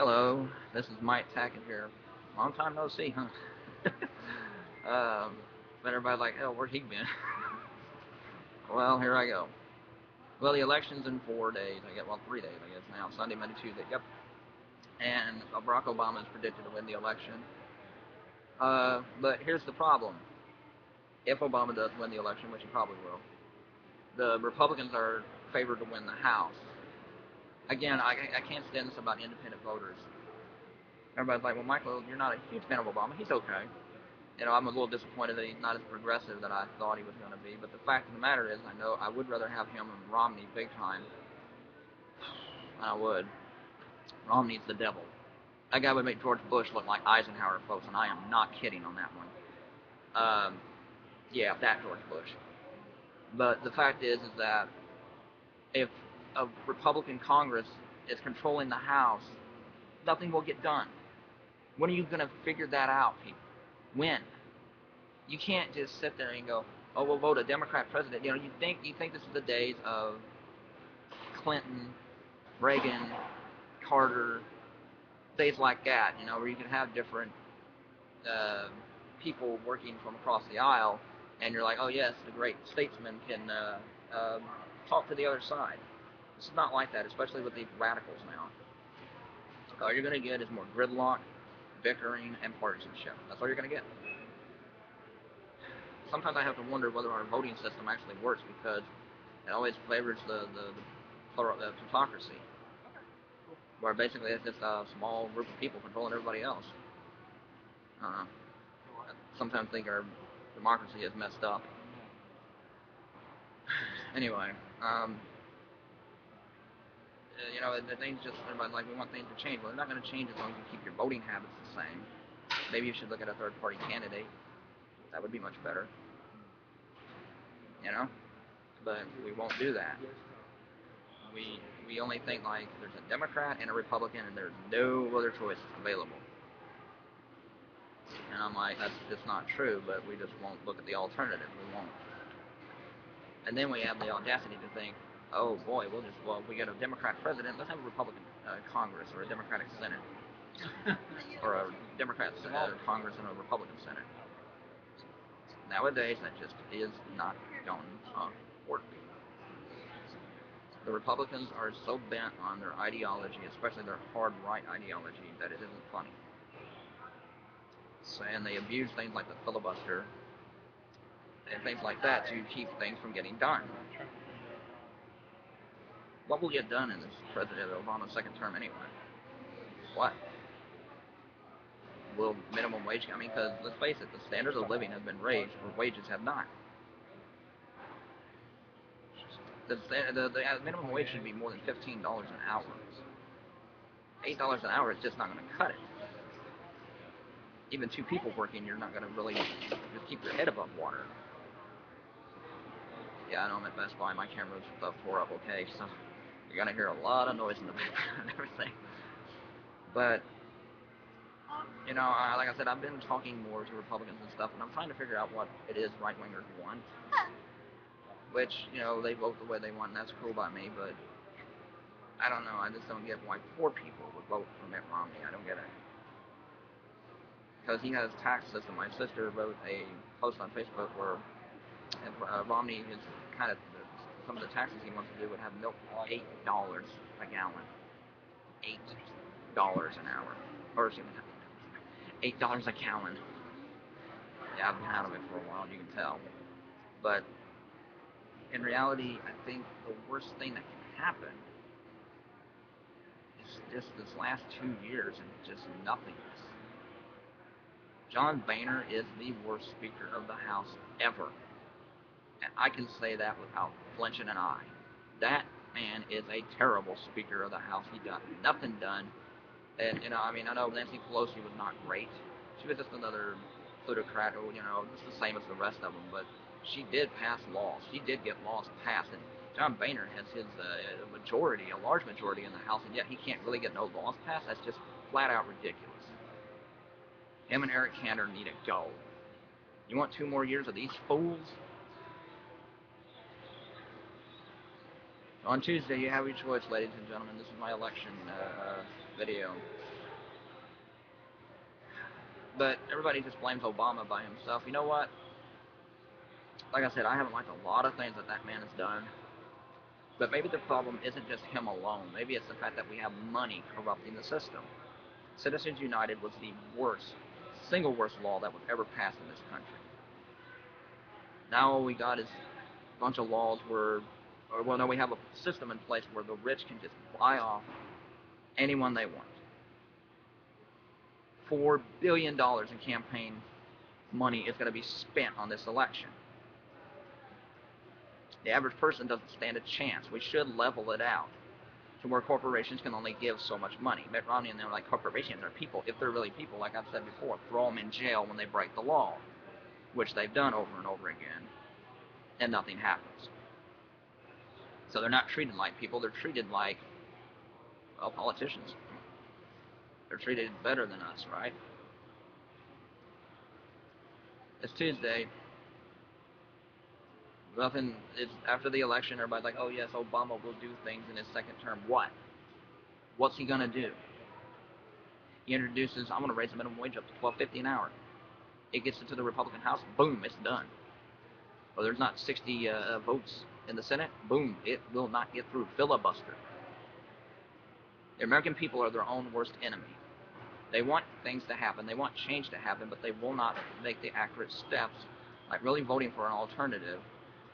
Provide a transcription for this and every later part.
Hello, this is Mike Tackett here. Long time no see, huh? But everybody's like, hell, where's he been? Well, here I go. Well, the election's in 4 days. I guess, well, 3 days, I guess now. Sunday, Monday, Tuesday. Yep. And Barack Obama is predicted to win the election. But here's the problem. If Obama does win the election, which he probably will, the Republicans are favored to win the House. Again, I can't stand this about independent voters. Everybody's like, well, Michael, you're not a huge fan of Obama. He's okay. I'm a little disappointed that he's not as progressive that I thought he was going to be. But the fact of the matter is, I know I would rather have him and Romney big time. I would. Romney's the devil. That guy would make George Bush look like Eisenhower, folks, and I am not kidding on that one. Yeah, that George Bush. But the fact is that if a Republican Congress is controlling the House, nothing will get done. When are you going to figure that out, people? When? You can't just sit there and go, "Oh, we'll vote a Democrat president." You think this is the days of Clinton, Reagan, Carter, days like that. Where you can have different uh, people working from across the aisle, and you're like, "Oh yes, the great statesman can talk to the other side." It's not like that, especially with these radicals now. All you're going to get is more gridlock, bickering, and partisanship. That's all you're going to get. Sometimes I have to wonder whether our voting system actually works because it always favors the plutocracy, where basically it's just a small group of people controlling everybody else. I sometimes think our democracy is messed up. Anyway, the things just everybody's like, we want things to change. Well, they're not going to change as long as you keep your voting habits the same. Maybe you should look at a third-party candidate. That would be much better. You know, but we won't do that. We only think like there's a Democrat and a Republican, and there's no other choice available. And I'm like, that's just not true. But we just won't look at the alternative. We won't. And then we have the audacity to think, oh boy, if we get a Democrat president, let's have a Republican Congress or a Democratic Senate, or a Democrat Congress and a Republican Senate. Nowadays, that just is not going to work. The Republicans are so bent on their ideology, especially their hard right ideology, that it isn't funny. So, and they abuse things like the filibuster and things like that to keep things from getting done. What will get done in this President Obama's second term anyway? What? Will minimum wage? I mean, because let's face it, the standards of living have been raised, where wages have not. The minimum wage should be more than $15 an hour. $8 an hour is just not going to cut it. Even two people working, you're not going to really just keep your head above water. Yeah, I know I'm at Best Buy. My camera's tore up okay, so you're going to hear a lot of noise in the background and everything. But, like I said, I've been talking more to Republicans and stuff, and I'm trying to figure out what it is right-wingers want. Which, they vote the way they want, and that's cool by me, but I don't know. I just don't get why poor people would vote for Mitt Romney. I don't get it. Because he has a tax system. My sister wrote a post on Facebook where Romney is kind of some of the taxes he wants to do would have milk $8 a gallon, $8 an hour, or excuse me, $8 a gallon. Yeah, I've been out of it for a while. You can tell, but in reality, I think the worst thing that can happen is just this last 2 years and just nothingness. John Boehner is the worst Speaker of the House ever. And I can say that without flinching an eye. That man is a terrible Speaker of the House. He got nothing done. And, I know Nancy Pelosi was not great. She was just another plutocrat, just the same as the rest of them. But she did pass laws. She did get laws passed. And John Boehner has his majority, a large majority in the House, and yet he can't really get no laws passed. That's just flat out ridiculous. Him and Eric Cantor need to go. You want 2 more years of these fools? On Tuesday, you have your choice, ladies and gentlemen. This is my election video. But everybody just blames Obama by himself. You know what? Like I said, I haven't liked a lot of things that that man has done. But maybe the problem isn't just him alone. Maybe it's the fact that we have money corrupting the system. Citizens United was the worst, single worst law that was ever passed in this country. Now all we got is a bunch of laws where, or well, no, we have a system in place where the rich can just buy off anyone they want. $4 billion in campaign money is going to be spent on this election. The average person doesn't stand a chance. We should level it out to where corporations can only give so much money. Mitt Romney and they're like, corporations are people. If they're really people, like I've said before, throw them in jail when they break the law, which they've done over and over again, and nothing happens. So they're not treated like people. They're treated like, well, politicians. They're treated better than us, right? It's Tuesday. Nothing. It's after the election. Everybody's like, "Oh yes, Obama will do things in his second term." What? What's he gonna do? He introduces, "I'm gonna raise the minimum wage up to $12.50 an hour." It gets into the Republican House. Boom, it's done. Well, there's not 60 votes in the Senate. Boom, it will not get through. Filibuster. The American people are their own worst enemy. They want things to happen. They want change to happen, but they will not make the accurate steps, like really voting for an alternative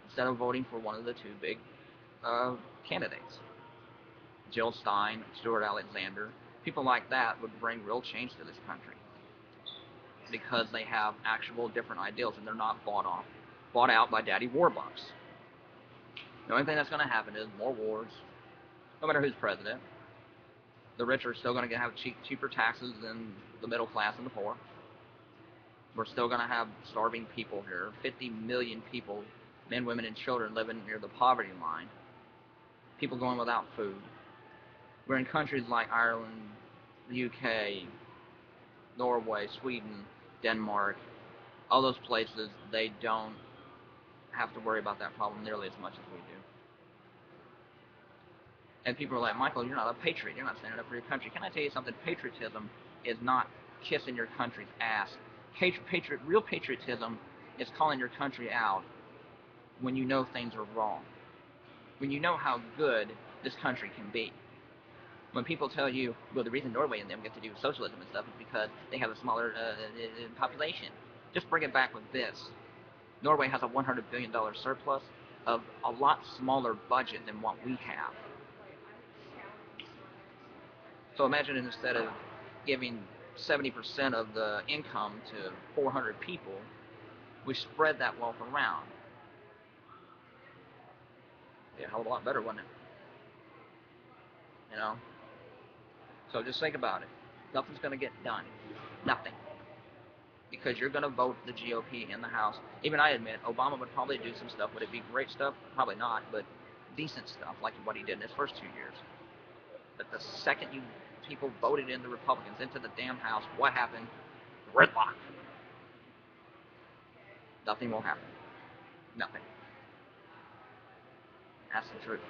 instead of voting for one of the two big candidates. Jill Stein, Stuart Alexander, people like that would bring real change to this country because they have actual different ideals and they're not bought out by daddy warbucks. The only thing that's going to happen is more wars, no matter who's president. The rich are still going to have cheaper taxes than the middle class and the poor. We're still going to have starving people here. 50 million people, men, women, and children living near the poverty line. People going without food. We're in countries like Ireland, the UK, Norway, Sweden, Denmark. All those places, they don't have to worry about that problem nearly as much as we do. And people are like, Michael, you're not a patriot. You're not standing up for your country. Can I tell you something? Patriotism is not kissing your country's ass. Real patriotism is calling your country out when you know things are wrong. When you know how good this country can be. When people tell you, well, the reason Norway and them get to do socialism and stuff is because they have a smaller population. Just bring it back with this. Norway has a $100 billion surplus of a lot smaller budget than what we have. So imagine instead of giving 70% of the income to 400 people, we spread that wealth around. It'd be a hell of a lot better, wouldn't it? You know? So just think about it. Nothing's going to get done. Nothing. Because you're going to vote the GOP in the House. Even I admit, Obama would probably do some stuff. Would it be great stuff? Probably not, but decent stuff, like what he did in his first 2 years. But the second people voted in the Republicans into the damn House, what happened? Gridlock. Nothing will happen. Nothing. That's the truth.